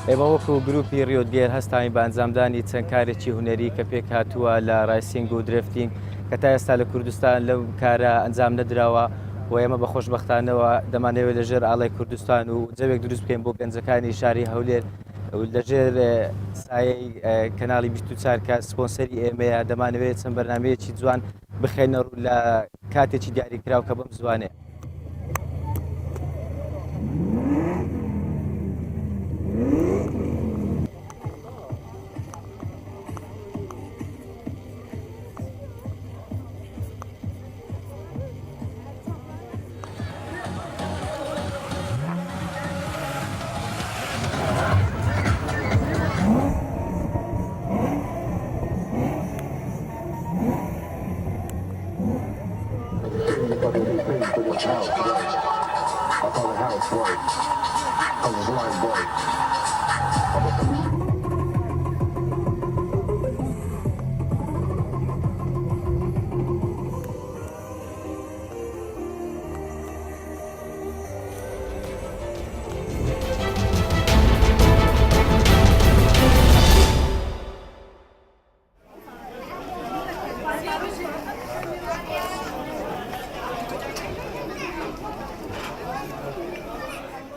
ئێمە وەکو گروپی ڕیۆدگێر هەستاین بە ئەنجامدانی چەند کارێکی هونەری کە پێک هاتووە لە ڕایسینگ و درفتینگ کە تا ئێستا لە کوردستان لەو کارە ئەنجام نەدراوە و ئێمە بە خۆشبەختانەوە دەمانەوێت لەژێر ئاڵای کوردستان و جەوێک دروست بکەین بۆ گەنجەکانی شاری هەولێر لەژێر سایەی کەناڵی 24 کە سپۆنسەری ئێمەیە دەمانەوێت چەند بەرنامەیەکی جوان بخێنە ڕوو لە کاتێکی دیاریکراو کە بەم زوانێ.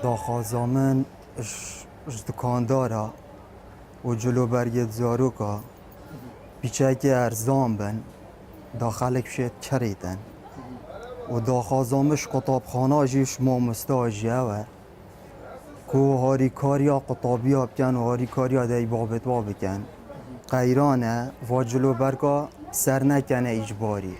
داخوازا من اش دکاندارا و جلو برگت زاروکا بیچه ارزان بن داخلک شد کریدن و داخوازامش قطابخانه جیش ما مستاجیه و کو هاری کاریا قطابیا بکن و هاری کاریا دی بابت بکن غیرانه و جلو برگا سر نکنه اجباری.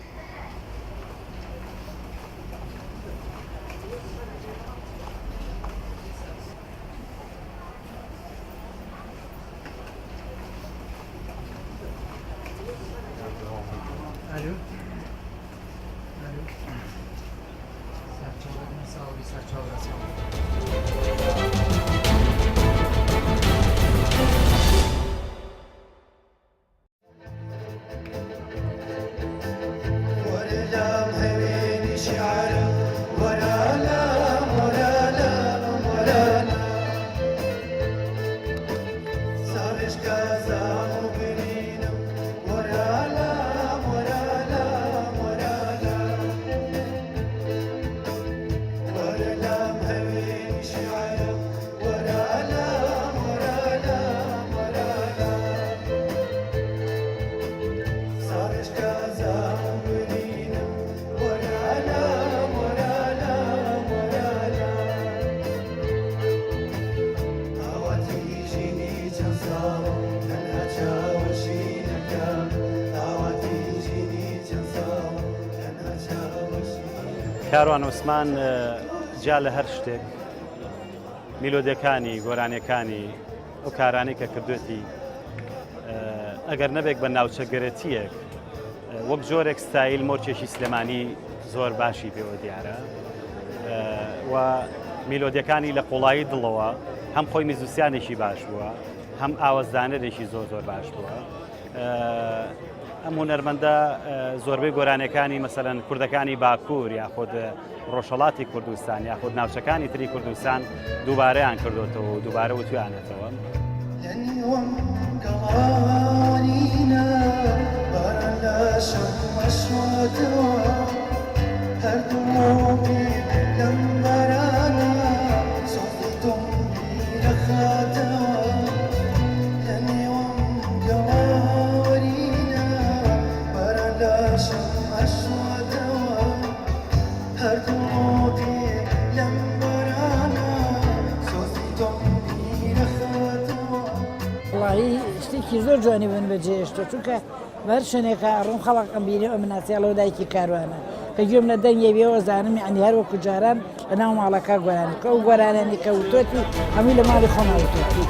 کاروان عوسمان جا لە هەر شتێک میلۆدیەکانی گۆرانیەکانی ئەو کارانەی کە کردوێتی ئەگەر نەبێک بە ناوچەگەرەتیەک وەک جۆرێک ستایل مۆرچێکی سلێمانی زۆر باشی پێوە دیارە و میلۆدیەکانی لە قوڵایی دڵەوە هەم خۆی میزوسیانێکی باش بووە هەم ئاوەزدانەرێکی زۆر باش بووە. ئەم هونەرمەندە زۆربەی گۆرانەکانی مەسەلەن کوردەکانی باکوور یاخود ڕۆژهەڵاتی کوردستان یاخود ناوچەکانی تری کوردستان دووبارەیان کردوتەوە و دووبارە وتویانێتەوە. شتێکی زۆر جوانی بن بەجێشتە چونکە بەر شوێنێکە ئەڕۆم خەڵق ئەمبینی ئەو مناسیاڵەوە دایکی کاروانە کە گوێم لە دەنگێ بێەوە زانم یعنی هەر وەکو جاران لە ناو ماڵەکە گۆرانی کە ئەو گۆرانانی کە وتۆتی هەمووی لە ماڵی خۆماوتۆتی.